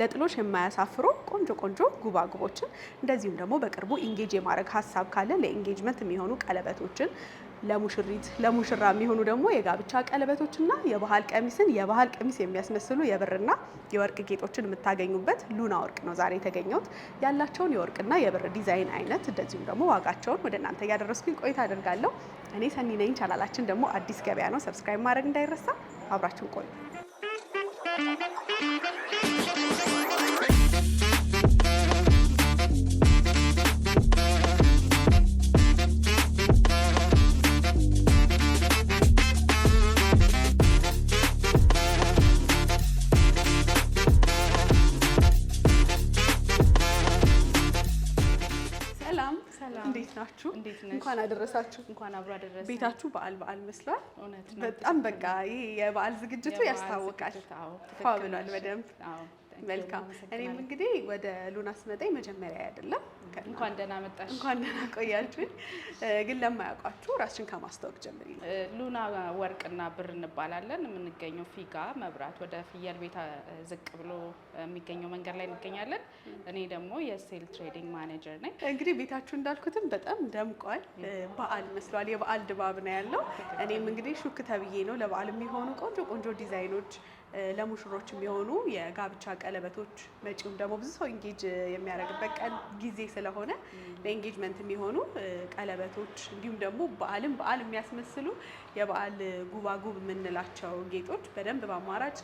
ለጥሎሽ የማያሳፍሩ ቆንጆ ጉባጉቦችን እንደዚሁም ደግሞ በቅርቡ ኢንጌጅ የማድረግ ሀሳብ ካለ ለኢንጌጅመንት የሚሆኑ ቀለበቶችን ለሙሽሪት ለሙሽራ የሚሆኑ ደግሞ የጋብቻ ቀለበቶችና የባህል ቀሚስ የሚያስመስሉ የብርና የወርቅ ጌጦችን የምታገኙበት ሉና ወርቅ ነው ዛሬ የተገኘሁት። ያላቸውን የወርቅና የብር ዲዛይን አይነት እንደዚሁም ደግሞ ዋጋቸውን ወደ እናንተ እያደረስኩኝ ቆይታ አደርጋለሁ። እኔ ሰኒ ነኝ። ቻናላችን ደግሞ አዲስ ገበያ ነው። ሰብስክራይብ ማድረግ እንዳይረሳ። አብራችሁን ቆዩ። እንዴት ናችሁ? እንኳን አደረሳችሁ። እንኳን አብሮ አደረሰ። ቤታችሁ በዓል መስሏል። እውነት ነው። በጣም በቃ ይሄ የበዓል ዝግጅቱ ያስታውቃል። ፏ ብሏል በደንብ። መልካም። እኔም እንግዲህ ወደ ሉና ስመጣ መጀመሪያ አይደለም። እንኳን ደህና መጣሽ። እንኳን ደህና ቆያችሁኝ። ግን ለማያውቋችሁ ራስሽን ከማስተዋወቅ ጀምሪ። ሉና ወርቅና ብር እንባላለን። የምንገኘው ፊጋ መብራት ወደ ፍየል ቤት ዝቅ ብሎ የሚገኘው መንገድ ላይ እንገኛለን። እኔ ደግሞ የሴል ትሬዲንግ ማኔጀር ነኝ። እንግዲህ ቤታችሁ እንዳልኩትም በጣም ደምቋል። በዓል መስሏል። የበዓል ድባብ ነው ያለው። እኔም እንግዲህ ሹክ ተብዬ ነው ለበዓል የሚሆኑ ቆንጆ ዲዛይኖች ለሙሽሮች የሚሆኑ የጋብቻ ቀለበቶች መጪውም ደግሞ ብዙ ሰው ኢንጌጅ የሚያደርግበት ቀን ጊዜ ስለሆነ ለኢንጌጅመንት የሚሆኑ ቀለበቶች እንዲሁም ደግሞ በዓል የሚያስመስሉ የበዓል ጉባጉብ የምንላቸው ጌጦች በደንብ በአማራጭ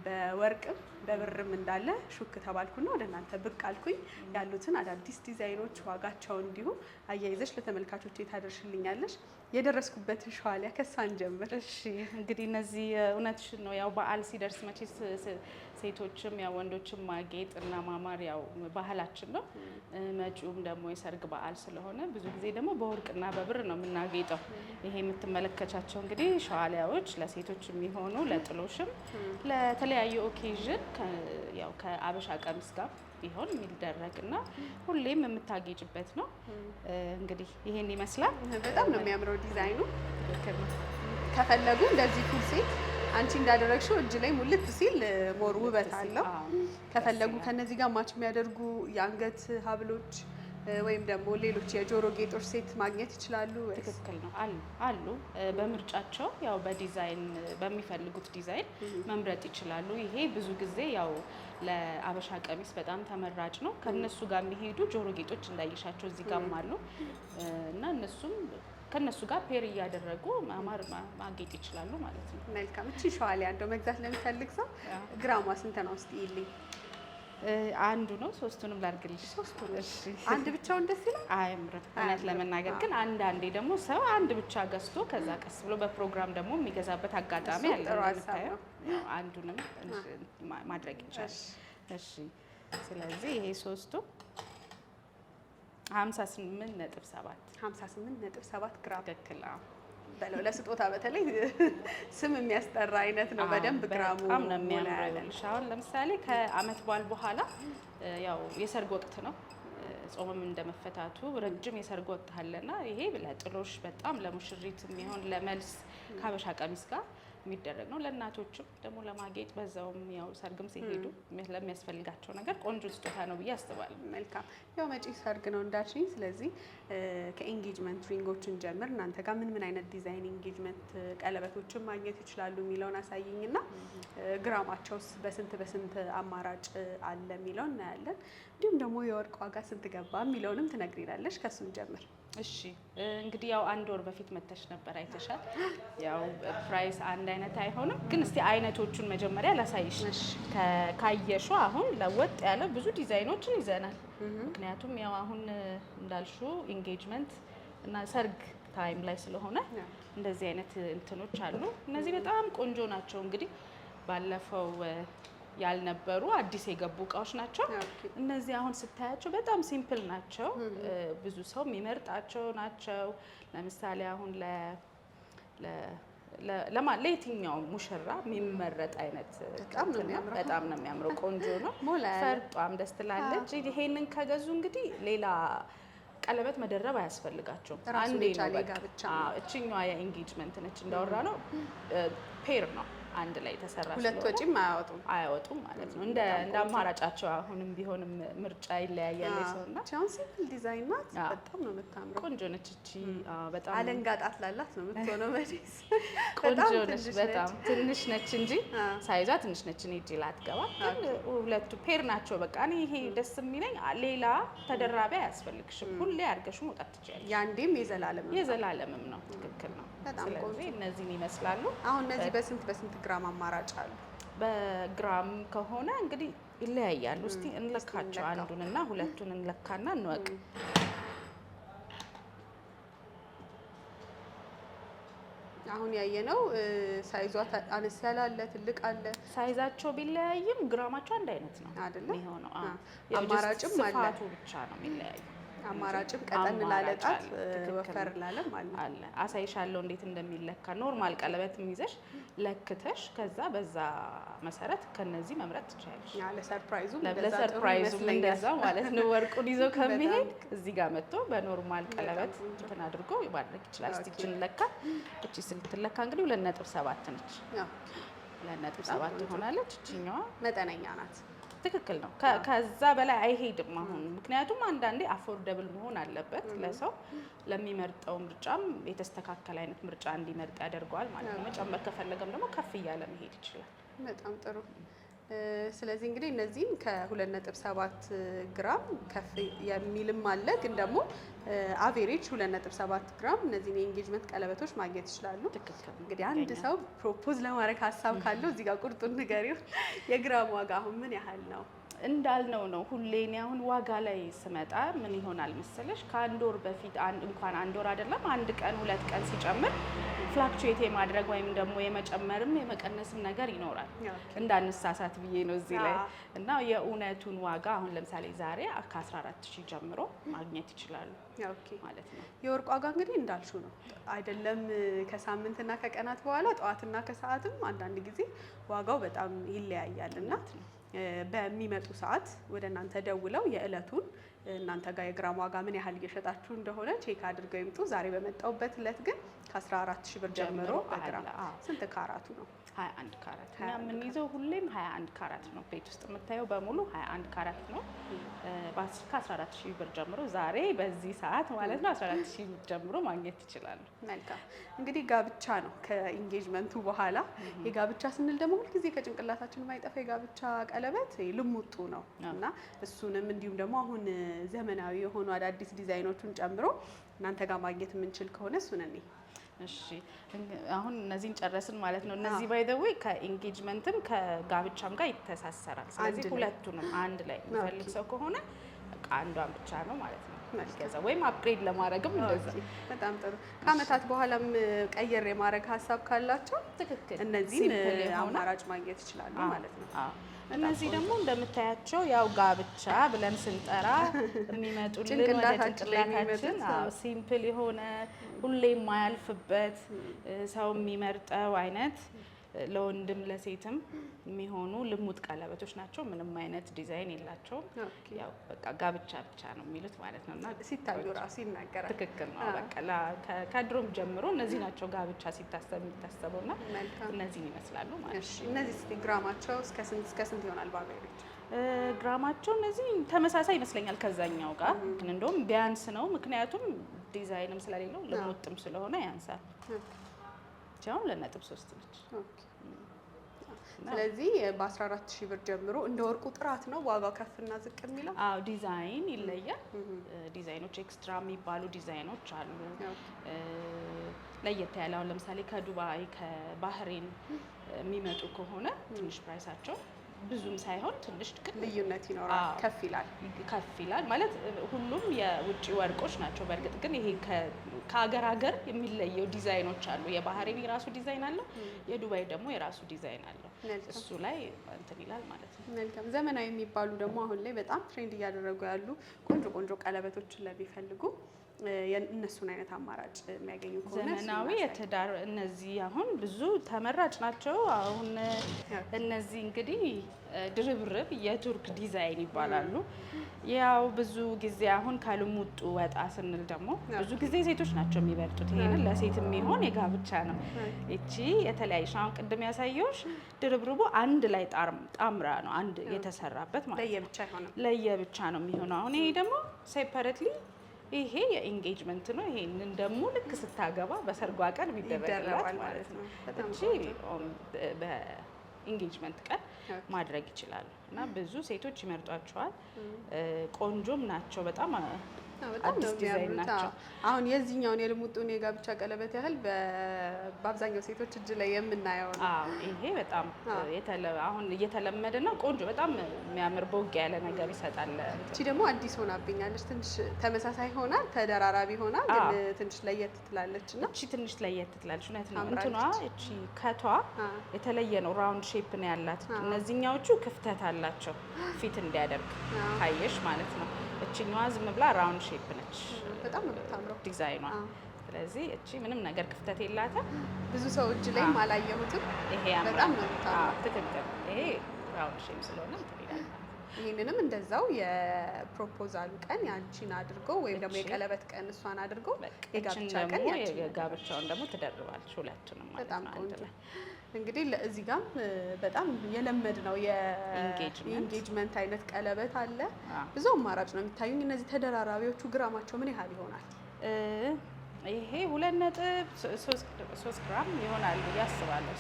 በወርቅም በብርም እንዳለ ሹክ ተባልኩና ወደ እናንተ ብቅ አልኩኝ። ያሉትን አዳዲስ ዲዛይኖች ዋጋቸውን እንዲሁ አያይዘሽ ለተመልካቾች ታደርሽልኛለሽ። የደረስኩበት ሸዋሊያ ከሳን ጀምር። እሺ እንግዲህ እነዚህ እውነትሽን ነው። ያው በዓል ሲደርስ መቼስ ሴቶችም ያው ወንዶችም ማጌጥ እና ማማር ያው ባህላችን ነው። መጪውም ደግሞ የሰርግ በዓል ስለሆነ ብዙ ጊዜ ደግሞ በወርቅና በብር ነው የምናጌጠው። ይሄ የምትመለከቻቸው እንግዲህ ሸዋሊያዎች ለሴቶች የሚሆኑ ለጥሎሽም ለተለያዩ ኦኬዥን ያው ከአበሻ ቀሚስ ጋር ቢሆን የሚደረግና ሁሌም የምታጌጭበት ነው። እንግዲህ ይሄን ይመስላል። በጣም ነው የሚያምረው ዲዛይኑ። ከፈለጉ እንደዚህ ፉል ሴት አንቺ እንዳደረግሽው እጅ ላይ ሙልት ሲል ሞር ውበት አለው። ከፈለጉ ከነዚህ ጋር ማች የሚያደርጉ የአንገት ሀብሎች ወይም ደግሞ ሌሎች የጆሮ ጌጦች ሴት ማግኘት ይችላሉ። ትክክል ነው አሉ። በምርጫቸው ያው በዲዛይን በሚፈልጉት ዲዛይን መምረጥ ይችላሉ። ይሄ ብዙ ጊዜ ያው ለአበሻ ቀሚስ በጣም ተመራጭ ነው። ከነሱ ጋር የሚሄዱ ጆሮ ጌጦች እንዳይሻቸው እዚህ ጋርም አሉ እና እነሱም ከነሱ ጋር ፔር እያደረጉ ማጌጥ ይችላሉ ማለት ነው። መልካም። እቺ ሸዋሊያ እንደው መግዛት ለሚፈልግ ሰው ግራሟ ስንት ነው? እስቲ ይልኝ። አንዱ ነው። ሶስቱንም ላድርግልሽ? ሶስቱንም። እሺ። አንድ ብቻውን ደስ ይላል? አያምርም። እውነት ለመናገር ግን አንዳንዴ ደግሞ ሰው አንድ ብቻ ገዝቶ ከዛ ቀስ ብሎ በፕሮግራም ደግሞ የሚገዛበት አጋጣሚ አለ። እንደምታየው አንዱንም ማድረግ ይቻላል። እሺ። ስለዚህ ይሄ ሶስቱ 58.7 ግራም። ትክክል። በለው ለስጦታ በተለይ ስም የሚያስጠራ አይነት ነው። በደንብ ግራሙ በጣም ነው የሚያምረው። አሁን ለምሳሌ ከአመት በዓል በኋላ ያው የሰርግ ወቅት ነው። ጾምም እንደመፈታቱ ረጅም የሰርግ ወቅት አለና ይሄ ለጥሎሽ በጣም ለሙሽሪት የሚሆን ለመልስ ከሀበሻ ቀሚስ ጋር የሚደረግ ነው። ለእናቶችም ደግሞ ለማጌጥ በዛውም ያው ሰርግም ሲሄዱ ለሚያስፈልጋቸው ነገር ቆንጆ ስጦታ ነው ብዬ አስባለሁ። መልካም። ያው መጪ ሰርግ ነው እንዳልሽኝ፣ ስለዚህ ከኢንጌጅመንት ሪንጎችን ጀምር እናንተ ጋር ምን አይነት ዲዛይን ኢንጌጅመንት ቀለበቶችን ማግኘት ይችላሉ የሚለውን አሳይኝና ግራማቸውስ በስንት አማራጭ አለ የሚለውን እናያለን። እንዲሁም ደግሞ የወርቅ ዋጋ ስንት ገባ የሚለውንም ትነግሪናለሽ። ከሱን ጀምር። እሺ እንግዲህ ያው አንድ ወር በፊት መተሽ ነበር አይተሻል። ያው ፕራይስ አንድ አይነት አይሆንም፣ ግን እስቲ አይነቶቹን መጀመሪያ ላሳይሽ። ካየሽው አሁን ለወጥ ያለ ብዙ ዲዛይኖችን ይዘናል። ምክንያቱም ያው አሁን እንዳልሽው ኢንጌጅመንት እና ሰርግ ታይም ላይ ስለሆነ እንደዚህ አይነት እንትኖች አሉ። እነዚህ በጣም ቆንጆ ናቸው። እንግዲህ ባለፈው ያልነበሩ አዲስ የገቡ እቃዎች ናቸው። እነዚህ አሁን ስታያቸው በጣም ሲምፕል ናቸው። ብዙ ሰው የሚመርጣቸው ናቸው። ለምሳሌ አሁን ለየትኛው ሙሽራ የሚመረጥ አይነት በጣም ነው የሚያምረው። ቆንጆ ነው። ፈርጧም ደስ ትላለች። ይሄንን ከገዙ እንግዲህ ሌላ ቀለበት መደረብ አያስፈልጋቸውም። አንዴ ነው በቃ። እችኛዋ የኢንጌጅመንት ነች እንዳወራ ነው። ፔር ነው አንድ ላይ ተሰራ ሁለት ወጪም አያወጡም ማለት ነው። እንደ አማራጫቸው አሁንም ቢሆንም ምርጫ ይለያያል የሰውና ቻውን ሲምፕል ዲዛይን ናት። በጣም ነው የምታምረው። ቆንጆ ነች እቺ። በጣም አለንጋ ጣት ላላት ነው የምትሆነው። መዲስ ቆንጆ ነች። በጣም ትንሽ ነች እንጂ ሳይዟ ትንሽ ነች። እኔ እጄ ላትገባ ግን ሁለቱ ፔር ናቸው። በቃ እኔ ይሄ ደስ የሚለኝ ሌላ ተደራቢ አያስፈልግሽም። ሁሌ አድርገሽ መውጣት ትችያለሽ። ያንዴም የዘላለምም ነው። ትክክል ነው። በጣም ቆንጆ። እነዚህን ይመስላሉ። አሁን እነዚህ በስንት ግራም አማራጭ አሉ? በግራም ከሆነ እንግዲህ ይለያያሉ። እስቲ እንለካቸው። አንዱንና ሁለቱን እንለካና እንወቅ። አሁን ያየነው ሳይዟ አነስ ያለ አለ፣ ትልቅ አለ። ሳይዛቸው ቢለያይም ግራማቸው አንድ አይነት ነው አይደለ? የሚሆነው። አማራጭም አለ። ስፋቱ ብቻ ነው የሚለያዩ። አማራጭም ቀጠን ላለጣት ወፈር ላለም አለ። አሳይሻለሁ እንዴት እንደሚለካ። ኖርማል ቀለበትም ይዘሽ ለክተሽ ከዛ በዛ መሰረት ከነዚህ መምረጥ ትችላለሽ። ለሰርፕራይዙም እንደዛው ማለት ነው። ወርቁን ይዞ ከሚሄድ እዚህ ጋር መጥቶ በኖርማል ቀለበት እንትን አድርጎ ማድረግ ይችላል። ስቲችን ለካ እቺ ስትለካ እንግዲህ 2.7 ነች። 2.7 ትሆናለች። እቺኛዋ መጠነኛ ናት። ትክክል ነው። ከዛ በላይ አይሄድም አሁን። ምክንያቱም አንዳንዴ አፎርደብል መሆን አለበት ለሰው ለሚመርጠው ምርጫም የተስተካከለ አይነት ምርጫ እንዲመርጥ ያደርገዋል ማለት ነው። መጨመር ከፈለገም ደግሞ ከፍ እያለ መሄድ ይችላል። በጣም ጥሩ። ስለዚህ እንግዲህ እነዚህም ከ2.7 ግራም ከፍ የሚልም አለ፣ ግን ደግሞ አቬሬጅ 2.7 ግራም እነዚህን የኢንጌጅመንት ቀለበቶች ማግኘት ይችላሉ። እንግዲህ አንድ ሰው ፕሮፖዝ ለማድረግ ሀሳብ ካለው እዚህ ጋር ቁርጡን ንገሪው። የግራም ዋጋ አሁን ምን ያህል ነው? እንዳልነው ነው። ሁሌ እኔ አሁን ዋጋ ላይ ስመጣ ምን ይሆናል መሰለሽ፣ ከአንድ ወር በፊት እንኳን አንድ ወር አይደለም 1 ቀን 2 ቀን ሲጨምር ፍላክቹዌት የማድረግ ወይም ደግሞ የመጨመርም የመቀነስም ነገር ይኖራል። እንዳንሳሳት ብዬ ነው እዚህ ላይ እና የእውነቱን ዋጋ አሁን ለምሳሌ ዛሬ ከ14,000 ጀምሮ ማግኘት ይችላሉ ማለት ነው። የወርቅ ዋጋ እንግዲህ እንዳልሹ ነው አይደለም። ከሳምንትና ከቀናት በኋላ ጠዋትና ከሰዓትም አንዳንድ ጊዜ ዋጋው በጣም ይለያያል እና በሚመጡ ሰዓት ወደ እናንተ ደውለው የእለቱን እናንተ ጋር የግራም ዋጋ ምን ያህል እየሸጣችሁ እንደሆነ ቼክ አድርገው ይምጡ። ዛሬ በመጣውበት እለት ግን ከ14,000 ብር ጀምሮ በግራም ስንት ካራቱ ነው? 21 ካራት። እኛ የምንይዘው ሁሌም 21 ካራት ነው። ቤት ውስጥ የምታየው በሙሉ 21 ካራት ነው። ከ14,000 ብር ጀምሮ ዛሬ በዚህ ሰዓት ማለት ነው 14,000 ብር ጀምሮ ማግኘት ይችላሉ። መልካም። እንግዲህ ጋብቻ ነው ከኢንጌጅመንቱ በኋላ። የጋብቻ ስንል ደግሞ ሁልጊዜ ከጭንቅላታችን የማይጠፋ የጋብቻ ቀለበት ልሙጡ ነው እና እሱንም እንዲሁም ደግሞ አሁን ዘመናዊ የሆኑ አዳዲስ ዲዛይኖቹን ጨምሮ እናንተ ጋር ማግኘት የምንችል ከሆነ እሱን እኔ እሺ አሁን እነዚህን ጨረስን ማለት ነው። እነዚህ ባይ ዘ ዌይ ከኢንጌጅመንትም ከጋብቻም ጋር ይተሳሰራል። ስለዚህ ሁለቱንም አንድ ላይ የሚፈልግ ሰው ከሆነ በቃ አንዷን ብቻ ነው ማለት ነው ገዛ ወይም አፕግሬድ ለማድረግም እንደዛ። በጣም ጥሩ። ከአመታት በኋላም ቀየር የማድረግ ሀሳብ ካላቸው እነዚህን አማራጭ ማግኘት ይችላሉ ማለት ነው። እነዚህ ደግሞ እንደምታያቸው ያው ጋብቻ ብለን ስንጠራ የሚመጡልን ወደ ጭንቅላታችን ሲምፕል የሆነ ሁሌ የማያልፍበት ሰው የሚመርጠው አይነት ለወንድም ለሴትም የሚሆኑ ልሙጥ ቀለበቶች ናቸው። ምንም አይነት ዲዛይን የላቸውም። ያው በቃ ጋብቻ ብቻ ነው የሚሉት ማለት ነውና ሲታዩ ራሱ ይናገራል። ትክክል ነው። በቃ ከድሮም ጀምሮ እነዚህ ናቸው ጋብቻ ሲታሰብ የሚታሰበውና እነዚህን ይመስላሉ ማለት ነው። እነዚህ እስቲ ግራማቸው እስከ ስንት ይሆናል በአቬሬጅ? ግራማቸው እነዚህ ተመሳሳይ ይመስለኛል ከዛኛው ጋር፣ ግን እንደውም ቢያንስ ነው። ምክንያቱም ዲዛይንም ስለሌለው ልሙጥም ስለሆነ ያንሳል። ቻው 2.3 ነች። ስለዚህ በ14,000 ብር ጀምሮ እንደ ወርቁ ጥራት ነው ዋጋው ከፍና ዝቅ የሚለው? አዎ ዲዛይን ይለያል። ዲዛይኖች ኤክስትራ የሚባሉ ዲዛይኖች አሉ። ለየት ያለ አሁን ለምሳሌ ከዱባይ ከባህሬን የሚመጡ ከሆነ ትንሽ ፕራይሳቸው ብዙም ሳይሆን ትንሽ ልዩነት ይኖራል። ከፍ ይላል ማለት ሁሉም የውጭ ወርቆች ናቸው። በእርግጥ ግን ይሄ ከሀገር ሀገር የሚለየው ዲዛይኖች አሉ። የባህሬን የራሱ ዲዛይን አለው፣ የዱባይ ደግሞ የራሱ ዲዛይን አለው። እሱ ላይ እንትን ይላል ማለት ነው። መልካም። ዘመናዊ የሚባሉ ደግሞ አሁን ላይ በጣም ትሬንድ እያደረጉ ያሉ ቆንጆ ቀለበቶችን ለሚፈልጉ እነሱን አይነት አማራጭ የሚያገኙ ከሆነ ዘመናዊ የትዳር እነዚህ አሁን ብዙ ተመራጭ ናቸው። አሁን እነዚህ እንግዲህ ድርብርብ የቱርክ ዲዛይን ይባላሉ። ያው ብዙ ጊዜ አሁን ከልሙጡ ወጣ ስንል ደግሞ ብዙ ጊዜ ሴቶች ናቸው የሚበልጡት። ይሄንን ለሴት የሚሆን የጋብቻ ነው። እቺ የተለያየሽ አሁን ቅድም ያሳየውሽ ድርብርቡ አንድ ላይ ጣምራ ነው አንድ የተሰራበት ማለት ነው። ለየብቻ ነው የሚሆነው። አሁን ይሄ ደግሞ ሴፐሬትሊ ይሄ የኢንጌጅመንት ነው። ይሄንን ደግሞ ልክ ስታገባ በሰርጓ ቀን የሚደረግላት ማለት ነው። እቺ በኢንጌጅመንት ቀን ማድረግ ይችላሉ እና ብዙ ሴቶች ይመርጧቸዋል። ቆንጆም ናቸው በጣም አዲስ ዲዛይን ናቸው። አሁን የዚህኛውን የልሙጡን የጋብቻ ቀለበት ያህል በአብዛኛው ሴቶች እጅ ላይ የምናየው ነው። ይሄ በጣም አሁን እየተለመደ ነው። ቆንጆ በጣም የሚያምር ቦግ ያለ ነገር ይሰጣል። እቺ ደግሞ አዲስ ሆናብኛለች። ትንሽ ተመሳሳይ ሆና ተደራራቢ ሆና ግን ትንሽ ለየት ትላለች እና እቺ ትንሽ ለየት ትላለች። እውነት ነው። እንትኗ እቺ ከቷ የተለየ ነው። ራውንድ ሼፕ ነው ያላት። እነዚህኛዎቹ ክፍተት አላቸው ፊት እንዲያደርግ ካየሽ ማለት ነው። እቺኛዋ ዝም ብላ ራውንድ ሼፕ ነች። በጣም ነው የምታምረው ዲዛይኗ። ስለዚህ እቺ ምንም ነገር ክፍተት የላትም። ብዙ ሰው እጅ ላይ አላየሁትም። ይሄ በጣም ነው የምታምረው። ትክክል። ይሄ ራውንድ ሼፕ ስለሆነ ትይላል። ይህንንም እንደዛው የፕሮፖዛሉ ቀን ያንቺን አድርጎ ወይም ደግሞ የቀለበት ቀን እሷን አድርጎ የጋብቻ ቀን የጋብቻውን ደግሞ ትደርባለች ሁለቱንም ማለት ነው አንድ ላይ። እንግዲህ እዚህ ጋር በጣም የለመድ ነው የኢንጌጅመንት አይነት ቀለበት አለ። ብዙ አማራጭ ነው የሚታዩኝ። እነዚህ ተደራራቢዎቹ ግራማቸው ምን ያህል ይሆናል? ይሄ 2.3 ግራም ይሆናል ብዬ አስባለሁ።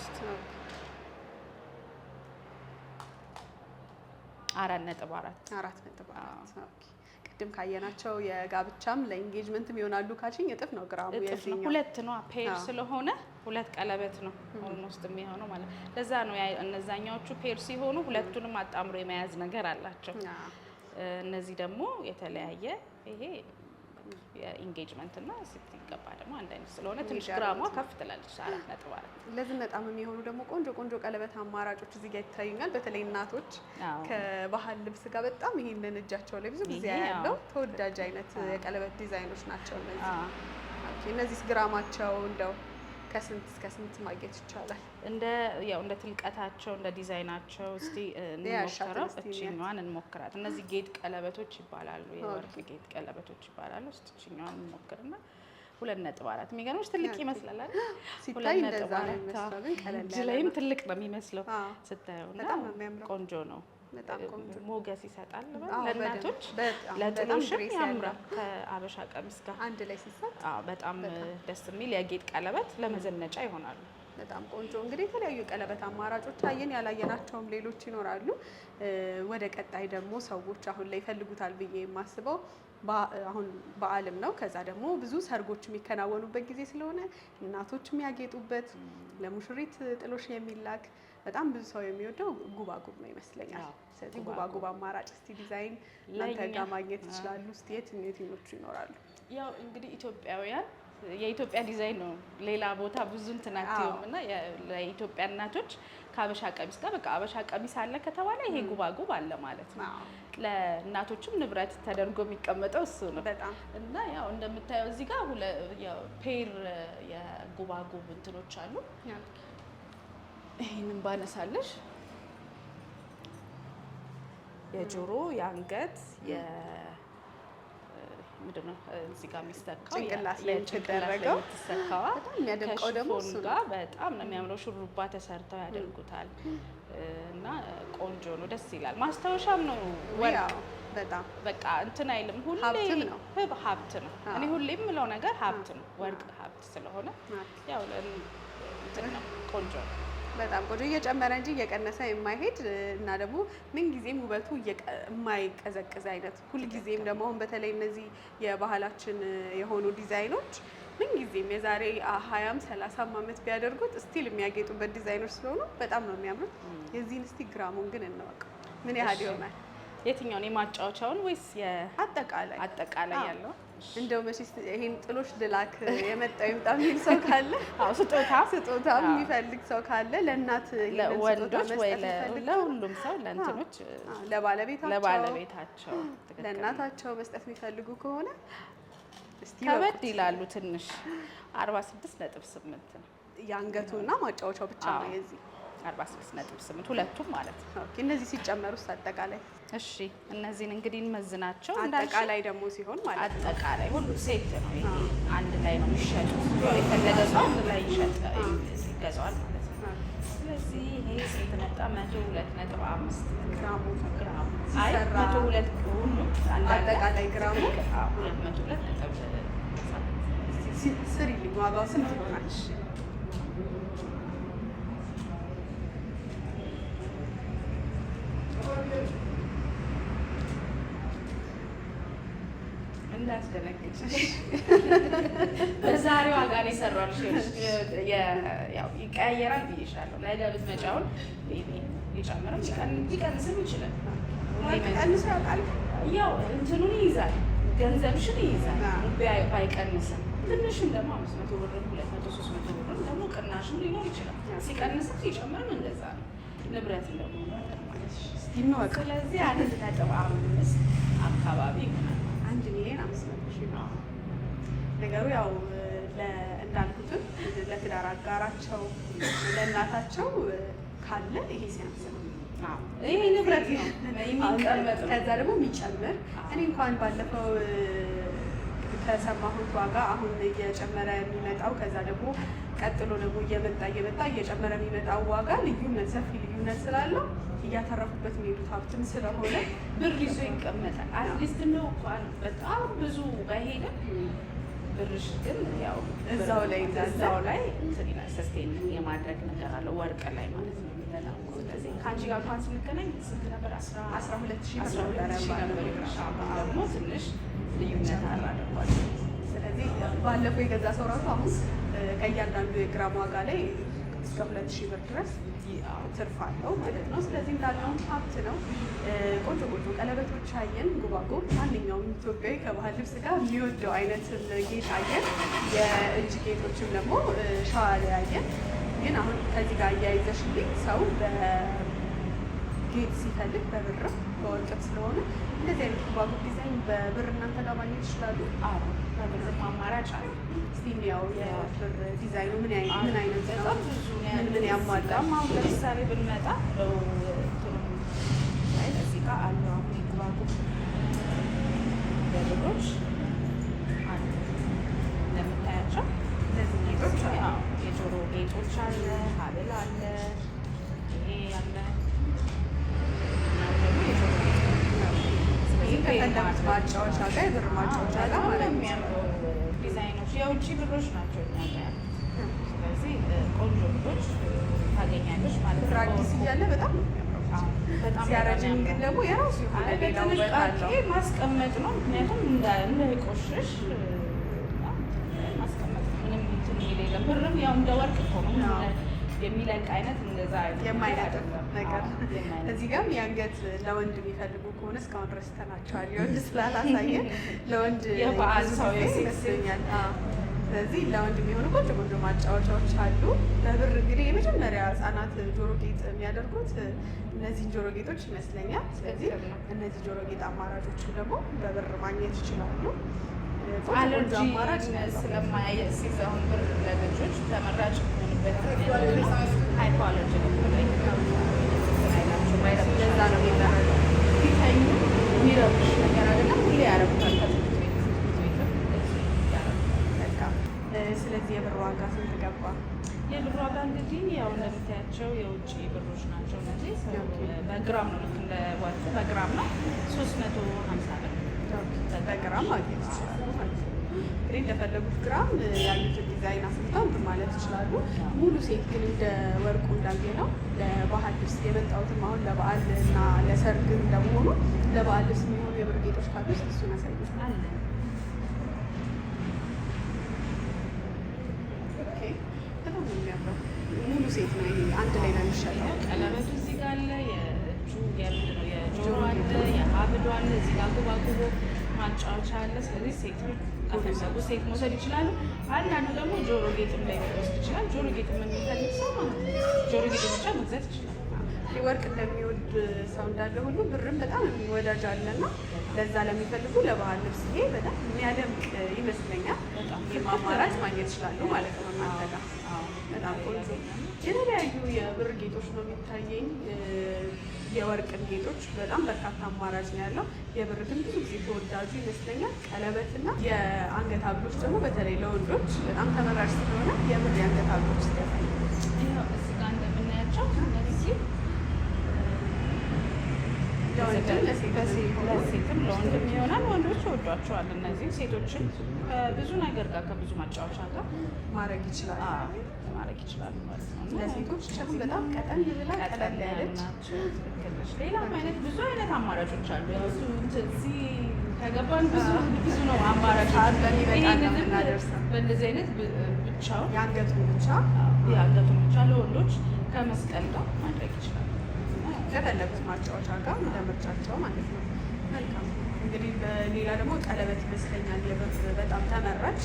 4.4 ቅድም ካየናቸው የጋብቻም ለኢንጌጅመንትም ይሆናሉ ካልሽኝ እጥፍ ነው ግራሙ። የዚህኛው ሁለት ነው ፔር ስለሆነ ሁለት ቀለበት ነው ኦልሞስት የሚሆነው ማለት ነው። ለዛ ነው እነዛኛዎቹ ፔር ሲሆኑ ሁለቱንም አጣምሮ የመያዝ ነገር አላቸው። እነዚህ ደግሞ የተለያየ ይሄ የኢንጌጅመንት እና ስትገባ ደግሞ አንድ አይነት ስለሆነ ትንሽ ግራሟ ከፍ ትላለች። 4.4 ለዝነጣም የሚሆኑ ደግሞ ቆንጆ ቀለበት አማራጮች እዚህ ጋር ይታዩኛል። በተለይ እናቶች ከባህል ልብስ ጋር በጣም ይሄንን እጃቸው ላይ ብዙ ጊዜ ያለው ተወዳጅ አይነት የቀለበት ዲዛይኖች ናቸው እነዚህ ግራማቸው እንደው ከስንት እስከ ስንት ማግኘት ይቻላል? እንደ ትልቀታቸው እንደ ዲዛይናቸው እስቲ እንሞክረው። እቺኛዋን እንሞክራት። እነዚህ ጌጥ ቀለበቶች ይባላሉ፣ የወርቅ ጌጥ ቀለበቶች ይባላሉ። እስቲ እቺኛዋን እንሞክርና 2.4 የሚገርምሽ ትልቅ ይመስላል አይደል? ሲታይ እንደዛ ነው የሚመስለው፣ ግን ቀለል ያለ ላይም ትልቅ ነው የሚመስለው ስታዩና በጣም ነው የሚያምረው። ቆንጆ ነው። በጣም ቆንጆ ሞገስ ይሰጣል። ለእናቶች ለጥሎሽም ያምራል። ከአበሻ ቀሚስ ጋር አንድ ላይ ሲሰጥ በጣም ደስ የሚል የጌጥ ቀለበት ለመዘነጫ ይሆናሉ። በጣም ቆንጆ። እንግዲህ የተለያዩ ቀለበት አማራጮች አየን፣ ያላየናቸውም ሌሎች ይኖራሉ። ወደ ቀጣይ ደግሞ ሰዎች አሁን ላይ ይፈልጉታል ብዬ የማስበው አሁን በዓልም ነው። ከዛ ደግሞ ብዙ ሰርጎች የሚከናወኑበት ጊዜ ስለሆነ እናቶች የሚያጌጡበት ለሙሽሪት ጥሎሽ የሚላክ በጣም ብዙ ሰው የሚወደው ጉባጉብ ነው ይመስለኛል። ስለዚህ ጉባጉብ አማራጭ እስቲ ዲዛይን እናንተ ጋር ማግኘት ይችላሉ። እስቲ የትኞቹ ይኖራሉ? ያው እንግዲህ ኢትዮጵያውያን የኢትዮጵያ ዲዛይን ነው። ሌላ ቦታ ብዙ እንትናቸውም እና ለኢትዮጵያ እናቶች ከአበሻ ቀሚስ ጋር በቃ አበሻ ቀሚስ አለ ከተባለ ይሄ ጉባጉብ አለ ማለት ነው። ለእናቶችም ንብረት ተደርጎ የሚቀመጠው እሱ ነው እና ያው እንደምታየው እዚህ ጋር ፔር የጉባጉብ እንትኖች አሉ። ይሄንን ባነሳለሽ የጆሮ የአንገት ምንድን ነው እዚህ ጋር የሚስተካው ጭንቅላት ላይ የተደረገው ተሰካዋ በጣም የሚያደምቀው ደግሞ እሱ ጋር በጣም ነው የሚያምረው። ሹሩባ ተሰርተው ያደርጉታል እና ቆንጆ ነው፣ ደስ ይላል። ማስታወሻም ነው ወርቅ በጣም በቃ እንትን አይልም። ሁሌ ሀብት ነው። እኔ ሁሌ የምለው ነገር ሀብት ነው። ወርቅ ሀብት ስለሆነ ያው እንትን ነው፣ ቆንጆ ነው። በጣም ቆንጆ እየጨመረ እንጂ እየቀነሰ የማይሄድ እና ደግሞ ምንጊዜም ውበቱ የማይቀዘቅዝ አይነት ሁልጊዜም ደግሞ አሁን በተለይ እነዚህ የባህላችን የሆኑ ዲዛይኖች ምንጊዜም የዛሬ 20 30 ዓመት ቢያደርጉት ስቲል የሚያጌጡበት ዲዛይኖች ስለሆኑ በጣም ነው የሚያምሩት። የዚህን እስቲ ግራሙን ግን እንወቅ ምን ያህል ይሆናል? የትኛውን የማጫወቻውን ወይስ አጠቃላይ ያለው? እንደው መቼስ ይሄን ጥሎሽ ልላክ የመጣው ይምጣ የሚል ሰው ካለ ስጦታ የሚፈልግ ሰው ካለ ለእናት ለወንዶች ወይ ለሁሉም ሰው ለእንትኖች ለባለቤታቸው ለእናታቸው መስጠት የሚፈልጉ ከሆነ ከበድ ይላሉ ትንሽ 46.8 ነው የአንገቱና ማጫወቻው ብቻ ነው የዚህ 46.8 ሁለቱም ማለት ነው። ኦኬ እነዚህ ሲጨመሩስ አጠቃላይ? እሺ እነዚህን እንግዲህ እንመዝናቸው። አጠቃላይ ደግሞ ሲሆን ማለት ነው አጠቃላይ ሁሉ ሴት ነው። ይሄ አንድ ላይ ነው የሚሸጡት። የፈለገ ሰው አንድ ላይ ይገዛዋል ማለት ነው። ስለዚህ ይሄ ስንት መጣ? 102.5 ግራሙ አይ 102 ሁሉ አጠቃላይ ግራሙ 202.7 ስሪልኝ ዋጋው ስንት ይሆናል? እንዳስደነግጥሽ በዛሬው ዋጋ ነው የሰራሁልሽ። ያው ይቀያየራል ብዬሻለሁ። ነገ ብትመጪ አሁን ሊጨምርም ሊቀንስም ይችላል። ቀንስ ያውቃል። ያው እንትኑን ይይዛል፣ ገንዘብሽን ይይዛል ባይቀንስም። ትንሽም ደግሞ 500 ብርም 200 300 ብርም ደግሞ ቅናሽም ሊኖር ይችላል። ሲቀንስም ሲጨምርም እንደዛ ነው። ንብረት እንደሆነ ማለት ነው። ስለዚህ 1.5 አካባቢ ይሆናል። 1,500,000 ነው ነገሩ። ያው እንዳልኩትም ለትዳር አጋራቸው ለእናታቸው ካለ ይሄ ሲያንስ ነው። ይሄ ንብረት ነው የሚቀመጥ፣ ከዛ ደግሞ የሚጨምር እኔ እንኳን ባለፈው ከሰማሁት ዋጋ አሁን እየጨመረ የሚመጣው ከዛ ደግሞ ቀጥሎ ደግሞ እየመጣ እየጨመረ የሚመጣው ዋጋ ልዩነት ሰፊ ልዩነት ስላለው እያተረፉበት የሚሄዱት ሀብትም ስለሆነ ብር ይዞ ይቀመጣል። አትሊስት ነው እንኳን በጣም ብዙ ባይሄድም ብርሽ ግን ያው እዛው ላይ እንትን ይላል። ሰስቴን የማድረግ ነገር አለው ወርቅ ላይ ማለት ነው የሚለናው። ስለዚህ ከአንቺ ጋር እንኳን ስንገናኝ ስንት ነበር? 12,000 ነበር። ደግሞ ትንሽ ልዩነት አድርጓል። ስለዚህ ባለፈው የገዛ ሰው ራሱ አሁን ከእያንዳንዱ የግራም ዋጋ ላይ እስከ 2,000 ብር ድረስ ትርፍ አለው ማለት ነው። ስለዚህ እንዳለውን ሀብት ነው። ቆንጆ ቆንጆ ቀለበቶች አየን፣ ጉባጉብ፣ ማንኛውም ኢትዮጵያዊ ከባህል ልብስ ጋር የሚወደው አይነት ጌጥ አየን። የእጅ ጌጦችም ደግሞ ሻል አየን። ግን አሁን ከዚህ ጋር እያይዘሽልኝ ሰው በጌጥ ሲፈልግ በብርም በወርቅም ስለሆነ እንደዚህ አይነት ጉባጉብ ዲዛይን በብር እናንተ ጋር ማግኘት ይችላሉ። በብርም አማራጭ አለ። እስቲ ያው የብር ዲዛይኑ ምን አይነት በጣም ብዙ ምን ያሟላል። አሁን ለምሳሌ ብንመጣ እዚህ ጋር አሉ አሁን የጉባጉብ በብሮች አሉ እንደምታያቸው እነዚህ ጌጦች የጆሮ ጌጦች አለ፣ ሀብል አለ፣ ይሄ ያለ ከፈለጉት ማጫወቻ ጋር የብር ማጫወቻ ጋር ማለት ነው። የሚያምሩ ዲዛይኖች የውጭ ብሮች ናቸው እኛ ጋር ያሉት። ስለዚህ ቆንጆ ብሮች ታገኛለች ማለት ነው። አዲስ እያለ በጣም ነው የሚያምረው። ሲያረጅም ግን ደግሞ የራሱ የሆነ ሌላ ውበት አለው። ማስቀመጥ ነው። ምክንያቱም እንዳይቆሽሽ ማስቀመጥ ነው። ምንም እንትን የሌለም። ብርም ያው እንደ ወርቅ እኮ ነው የሚለቅ አይነት እንደዛ የማይነጥፍ ነገር። እዚህ ጋርም የአንገት ለወንድ የሚፈልጉ ከሆነ እስካሁን ድረስ ተናቸዋል። የወንድ ስላላሳየ ለወንድ የበዓል ሰው ይመስለኛል። ስለዚህ ለወንድ የሚሆኑ ቆንጆ ቆንጆ ማጫወቻዎች አሉ። በብር እንግዲህ የመጀመሪያ ህጻናት ጆሮ ጌጥ የሚያደርጉት እነዚህን ጆሮ ጌጦች ይመስለኛል። ስለዚህ እነዚህ ጆሮ ጌጥ አማራጮችን ደግሞ በብር ማግኘት ይችላሉ። አለርጂ ስለማያየት ሲዛውን ብር ለልጆች ተመራጭ የሚሆንበት ሃይፖ አለርጂ ለዛ ነው የሚደረገው። ፊተኙ የሚረብሽ ነገር አይደለም። ሁሌ ያረጉታል። ስለዚህ የብር ዋጋ ስንት ገባ? የብር ዋጋ እንግዲህ ያው እንደምታያቸው የውጭ ብሮች ናቸው። እነዚህ በግራም ነው፣ ልክ እንደ ወርቁ በግራም ነው። 350 ብር በግራም ማግኘት ይችላሉ ማለት ነው። እንግዲህ እንደፈለጉት ግራም ያሉትን ዲዛይን አስልተው እንትን ማለት ይችላሉ። ሙሉ ሴት ግን እንደ ወርቁ እንዳየ ነው ለባህል ልብስ የመጣሁትም አሁን ለበዓል እና ለሰርግ እንደመሆኑ ለበዓል ልብስ የሚሆኑ የብር ጌጦች ካሉ ውስጥ እሱን ያሳይሻል። በጣም ነው የሚያምረው። ሙሉ ሴት ነው ይሄ፣ አንድ ላይ ነው የሚሸጠው። ቀለበቱ እዚህ ጋር አለ፣ የእጁ ነው፣ የጆሮ አለ፣ የሀብሉ አለ፣ እዚህ ጋር ጉባጉቦ ማጫወቻ አለ። ስለዚህ ሴት ከፈለጉ ሴት መውሰድ ይችላሉ። አንዳንዱ ደግሞ ጆሮ ጌጥም ላይ መውሰድ ይችላል። ጆሮ ጌጥ የሚፈልግ ሰው ማለት ነው ጆሮ ጌጥ ብቻ መግዛት ይችላል። ወርቅ እንደሚወዱ የሚወድ ሰው እንዳለ ሁሉ ብርም በጣም የሚወዳጅ አለና ለዛ ለሚፈልጉ ለባህል ልብስ ይሄ በጣም የሚያደምቅ ይመስለኛል። ይህም አማራጭ ማግኘት ይችላሉ ማለት ነው እናንተ ጋር። በጣም ቆንጆ የተለያዩ የብር ጌጦች ነው የሚታየኝ። የወርቅን ጌጦች በጣም በርካታ አማራጭ ነው ያለው። የብር ግን ብዙ ጊዜ ተወዳጁ ይመስለኛል። ቀለበትና የአንገት ሀብሎች ደግሞ በተለይ ለወንዶች በጣም ተመራጭ ስለሆነ የብር የአንገት ሀብሎች ሲያሳይ እዚህ ጋር እንደምናያቸው እነዚህ ለሴትም ለወንድም ይሆናል። ወንዶች ይወዷቸዋል። እነዚህ ሴቶችን ከብዙ ነገር ጋር ከብዙ ማጫወቻ ጋር ማድረግ ይችላል ማለት ነው። ለሴቶች ደግሞ በጣም ቀጠን ብላ ቀለል ያለች ሌላም አይነት ብዙ አይነት አማራጮች አሉ። እዚህ ከገባን ብዙ ነው አማራጭ በእንደዚህ አይነት ብቻውን የአንገቱን ብቻ ለወንዶች ከመስቀል ጋር ማድረግ ይችላል። ከፈለጉት ማጫወቻ ጋር ለምርጫቸው ማለት ነው። መልካም እንግዲህ በሌላ ደግሞ ቀለበት ይመስለኛል የብር በጣም ተመራጭ።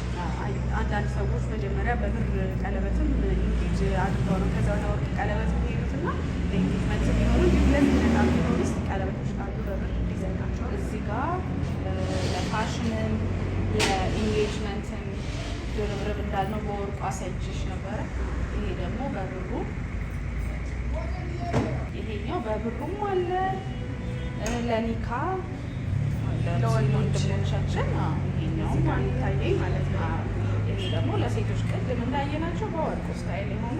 አንዳንድ ሰዎች መጀመሪያ በብር ቀለበትም ኢንጌጅ አድርገው ነው ከዛ ወደ ወርቅ ቀለበት የሚሄዱትና ለኢንጌጅመንት የሚሆኑ ለዚህነት የሚሆኑ ስ ቀለበቶች ካሉ በብር ዲዛይናቸው እዚህ ጋር ለፋሽንም ለኢንጌጅመንትም ድርብርብ እንዳልነው በወርቁ አሳይቼሽ ነበረ። ይሄ ደግሞ በብሩ ይሄኛው በብሩም አለ ለኒካ ለወንድሞቻችን ይሄኛው ይታየኝ ማለት ነው። ይሄ ደግሞ ለሴቶች ቅድም እንዳየናቸው በወርቁ ስታይል የሆኑ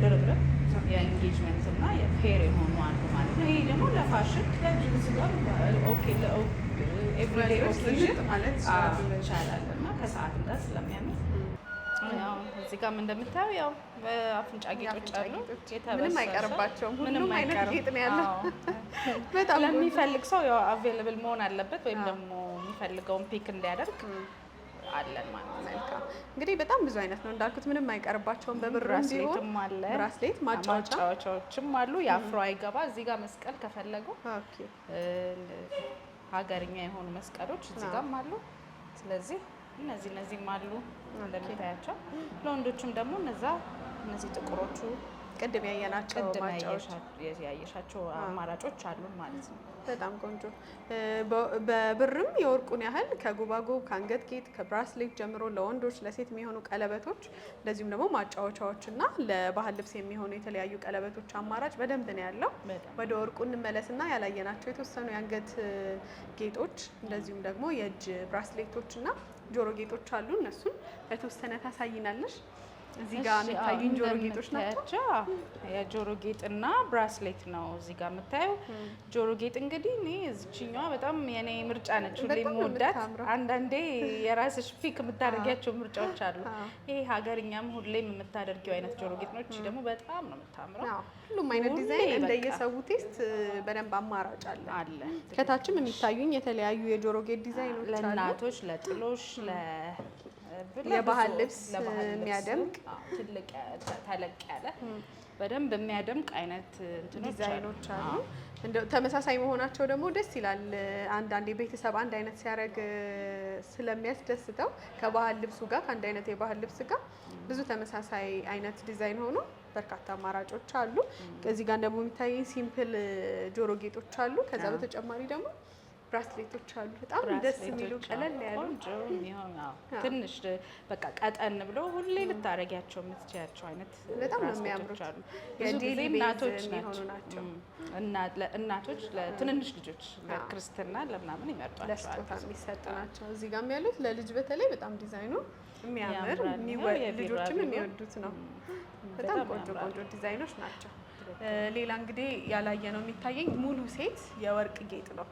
ድርብርብ የኢንጌጅመንት እና የፔር የሆኑ አሉ ማለት ነው። ይሄ ደግሞ ለፋሽን ከጅንስ ጋር ኤቭሪዴይ ኦኬዥን ማለት ይቻላል እና ከሰዓት ጋር ስለሚያምር እዚህ ጋርም እንደምታየው ያው በአፍንጫ ጌጦች አሉ። ምንም አይቀርባቸውም። ሁሉም አይነት ጌጥ ነው ያለው። በጣም ለሚፈልግ ሰው ያው አቬይለብል መሆን አለበት፣ ወይም ደግሞ የሚፈልገውን ፒክ እንዲያደርግ አለን ማለት ነው። እንግዲህ በጣም ብዙ አይነት ነው እንዳልኩት፣ ምንም አይቀርባቸውም። በብር ብራስሌትም አለ፣ ብራስሌት ማጫወቻዎችም አሉ። የአፍሮ አይገባ እዚህ ጋር መስቀል ከፈለጉ ሀገርኛ የሆኑ መስቀሎች እዚህ ጋርም አሉ። ስለዚህ እነዚህም አሉ እንደምታያቸው። ለወንዶችም ደግሞ እነዚህ ጥቁሮቹ ቅድም ያየሻቸው አማራጮች አሉ ማለት ነው። በጣም ቆንጆ። በብርም የወርቁን ያህል ከጉባጉብ ከአንገት ጌጥ ከብራስሌት ጀምሮ ለወንዶች ለሴት የሚሆኑ ቀለበቶች፣ እንደዚሁም ደግሞ ማጫወቻዎች እና ለባህል ልብስ የሚሆኑ የተለያዩ ቀለበቶች አማራጭ በደንብ ነው ያለው። ወደ ወርቁ እንመለስና ያላየናቸው የተወሰኑ የአንገት ጌጦች እንደዚሁም ደግሞ የእጅ ብራስሌቶች እና ጆሮ ጌጦች አሉ። እነሱን በተወሰነ ታሳይናለሽ። እዚህ ጋር የሚታዩኝ ጆሮ ጌጦች ናቸው። የጆሮ ጌጥና ብራስሌት ነው እዚህ ጋር የምታየው። ጆሮ ጌጥ እንግዲህ እኔ እዚችኛዋ በጣም የኔ ምርጫ ነች፣ ሁሌም የምወዳት። አንዳንዴ የራስሽ ፒክ የምታደርጊያቸው ምርጫዎች አሉ። ይሄ ሀገርኛም ሁሌም የምታደርጊው አይነት ጆሮ ጌጥ ነው። እቺ ደግሞ በጣም ነው የምታምረው። ሁሉም አይነት ዲዛይን እንደየሰው ቴስት በደንብ አማራጭ አለ። ከታችም የሚታዩኝ የተለያዩ የጆሮ ጌጥ ዲዛይኖች አሉ። ለእናቶች፣ ለጥሎሽ፣ የባህል ልብስ የሚያደምቅ ትልቅ ተለቅ ያለ በደንብ የሚያደምቅ አይነት ዲዛይኖች አሉ። ተመሳሳይ መሆናቸው ደግሞ ደስ ይላል። አንዳንድ ቤተሰብ አንድ አይነት ሲያደርግ ስለሚያስደስተው ከባህል ልብሱ ጋር ከአንድ አይነት የባህል ልብስ ጋር ብዙ ተመሳሳይ አይነት ዲዛይን ሆኖ በርካታ አማራጮች አሉ። ከዚህ ጋር ደግሞ የሚታይ ሲምፕል ጆሮ ጌጦች አሉ። ከዛ በተጨማሪ ደግሞ ብራስሌቶች አሉ። በጣም ደስ የሚሉ ቀለል ያሉ ትንሽ በቃ ቀጠን ብሎ ሁሌ ልታረጊያቸው የምትችያቸው አይነት በጣም ነው የሚያምሩት አሉ። የዴሊ እናቶች የሚሆኑ ናቸው። እናቶች ለትንንሽ ልጆች ለክርስትና ለምናምን ይመርጧቸዋል። ለስጦታ የሚሰጡ ናቸው። እዚህ ጋር ያሉት ለልጅ በተለይ በጣም ዲዛይኑ የሚያምር ልጆችም የሚወዱት ነው። በጣም ቆንጆ ዲዛይኖች ናቸው። ሌላ እንግዲህ ያላየ ነው የሚታየኝ ሙሉ ሴት የወርቅ ጌጥ ነው።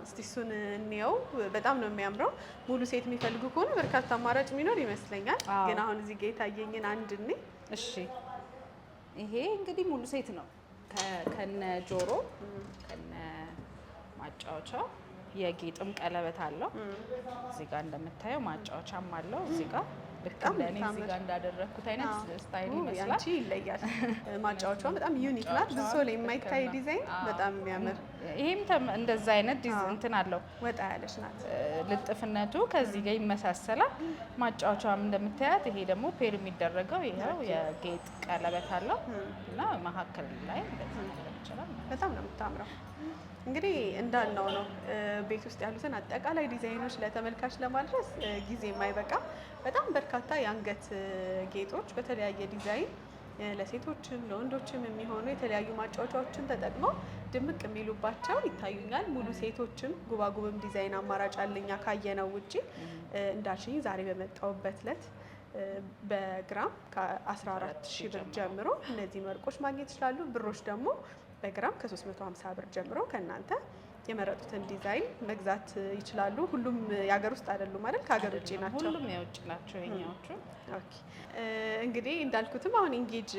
እስቲ እሱን እንየው። በጣም ነው የሚያምረው። ሙሉ ሴት የሚፈልጉ ከሆነ በርካታ አማራጭ የሚኖር ይመስለኛል። ግን አሁን እዚህ ጋር የታየኝን አንድ እኔ እሺ፣ ይሄ እንግዲህ ሙሉ ሴት ነው ከነ ጆሮ ከነ ማጫወቻው የጌጥም ቀለበት አለው። እዚህ ጋር እንደምታየው ማጫወቻም አለው። እዚህ ጋር ልክ እንደኔ እዚህ ጋር እንዳደረኩት አይነት ስታይል ይመስላል። ይለያል። ማጫወቻው በጣም ዩኒክ ናት። ብዙ ሰው ላይ የማይታይ ዲዛይን በጣም የሚያምር ይሄም እንደዛ አይነት እንትን አለው። ወጣ ያለች ናት። ልጥፍነቱ ከዚህ ጋር ይመሳሰላል። ማጫወቻም እንደምታያት። ይሄ ደግሞ ፔር የሚደረገው ይሄው የጌጥ ቀለበት አለው እና መሀከል ላይ ይችላል። በጣም ነው የምታምረው። እንግዲህ እንዳልነው ነው ቤት ውስጥ ያሉትን አጠቃላይ ዲዛይኖች ለተመልካች ለማድረስ ጊዜ የማይበቃ በጣም በርካታ የአንገት ጌጦች በተለያየ ዲዛይን ለሴቶችም ለወንዶችም የሚሆኑ የተለያዩ ማጫወቻዎችን ተጠቅመው ድምቅ የሚሉባቸው ይታዩኛል። ሙሉ ሴቶችም ጉባጉብም ዲዛይን አማራጭ አለኛ ካየነው ውጪ እንዳልሽኝ ዛሬ በመጣውበት ለት በግራም ከ14,000 ብር ጀምሮ እነዚህን ወርቆች ማግኘት ይችላሉ። ብሮች ደግሞ በግራም ከ350 ብር ጀምሮ ከእናንተ የመረጡትን ዲዛይን መግዛት ይችላሉ። ሁሉም የሀገር ውስጥ አይደሉም አይደል? ከሀገር ውጭ ናቸው። ሁሉም የውጭ ናቸው የኛዎቹ። ኦኬ እንግዲህ እንዳልኩትም አሁን ኢንጌጅ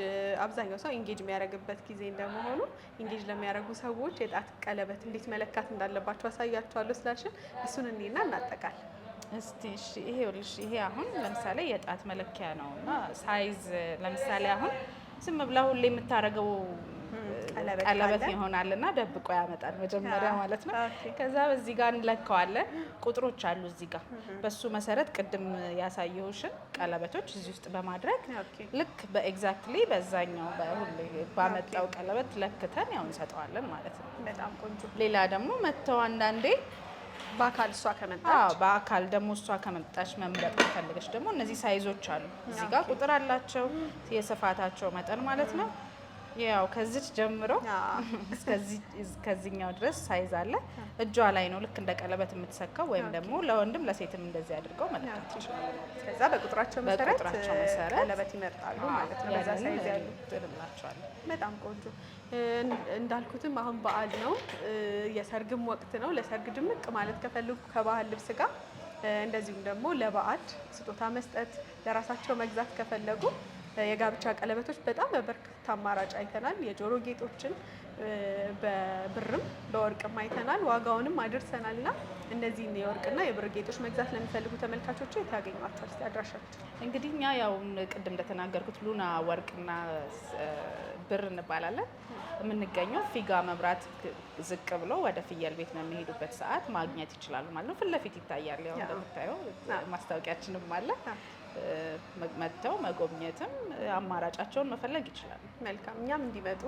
አብዛኛው ሰው ኢንጌጅ የሚያደርግበት ጊዜ እንደመሆኑ ኢንጌጅ ለሚያደርጉ ሰዎች የጣት ቀለበት እንዴት መለካት እንዳለባቸው አሳያቸዋለሁ ስላልሽን እሱን እኔና እናጠቃል። እስቲ እሺ፣ ይሄ አሁን ለምሳሌ የጣት መለኪያ ነው እና ሳይዝ ለምሳሌ አሁን ዝም ብላ ሁሌ የምታደርገው ቀለበት ይሆናል እና ደብቆ ያመጣል መጀመሪያ ማለት ነው። ከዛ በዚህ ጋር እንለካዋለን። ቁጥሮች አሉ እዚህ ጋር። በሱ መሰረት ቅድም ያሳየሁሽን ቀለበቶች እዚህ ውስጥ በማድረግ ልክ በኤግዛክትሊ በዛኛው በሁሌ ባመጣው ቀለበት ለክተን ያው እንሰጠዋለን ማለት ነው። በጣም ቆንጆ። ሌላ ደግሞ መተው አንዳንዴ በአካል እሷ ከመጣች በአካል ደግሞ እሷ ከመጣች መምረጥ ከፈለገች ደግሞ እነዚህ ሳይዞች አሉ እዚህ ጋር ቁጥር አላቸው የስፋታቸው መጠን ማለት ነው። ያው ከዚች ጀምሮ እስከዚህኛው ድረስ ሳይዝ አለ። እጇ ላይ ነው ልክ እንደ ቀለበት የምትሰካው ወይም ደግሞ ለወንድም ለሴትም እንደዚህ አድርገው መለካት ይችላሉ። ከዛ በቁጥራቸው መሰረት ቀለበት ይመርጣሉ ማለት ነው። በዛ ሳይዝ ያሉ ትልላቸዋል። በጣም ቆንጆ። እንዳልኩትም አሁን በዓል ነው፣ የሰርግም ወቅት ነው። ለሰርግ ድምቅ ማለት ከፈልጉ ከባህል ልብስ ጋር እንደዚሁም ደግሞ ለበዓል ስጦታ መስጠት ለራሳቸው መግዛት ከፈለጉ የጋብቻ ቀለበቶች በጣም በበርካታ አማራጭ አይተናል። የጆሮ ጌጦችን በብርም በወርቅም አይተናል። ዋጋውንም አድርሰናል እና እነዚህን የወርቅና የብር ጌጦች መግዛት ለሚፈልጉ ተመልካቾች የት ያገኟቸዋል? እስቲ አድራሻቸው። እንግዲህ እኛ ያው ቅድም እንደተናገርኩት ሉና ወርቅና ብር እንባላለን። የምንገኘው ፊጋ መብራት ዝቅ ብሎ ወደ ፍየል ቤት በሚሄዱበት ሰዓት ማግኘት ይችላሉ ማለት ነው። ፊት ለፊት ይታያል። ያው እንደምታየው ማስታወቂያችንም አለ። መጥተው መጎብኘትም አማራጫቸውን መፈለግ ይችላሉ። መልካም። እኛም እንዲመጡ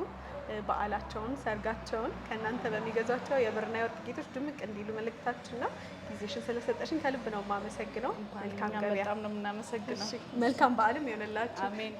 በዓላቸውን፣ ሰርጋቸውን ከእናንተ በሚገዟቸው የብርና የወርቅ ጌጦች ድምቅ እንዲሉ መልእክታችን ነው። ጊዜሽን ስለሰጠሽን ከልብ ነው የማመሰግነው። መልካም ገበያ። በጣም ነው የምናመሰግነው። መልካም በዓልም ይሆንላችሁ። አሜን።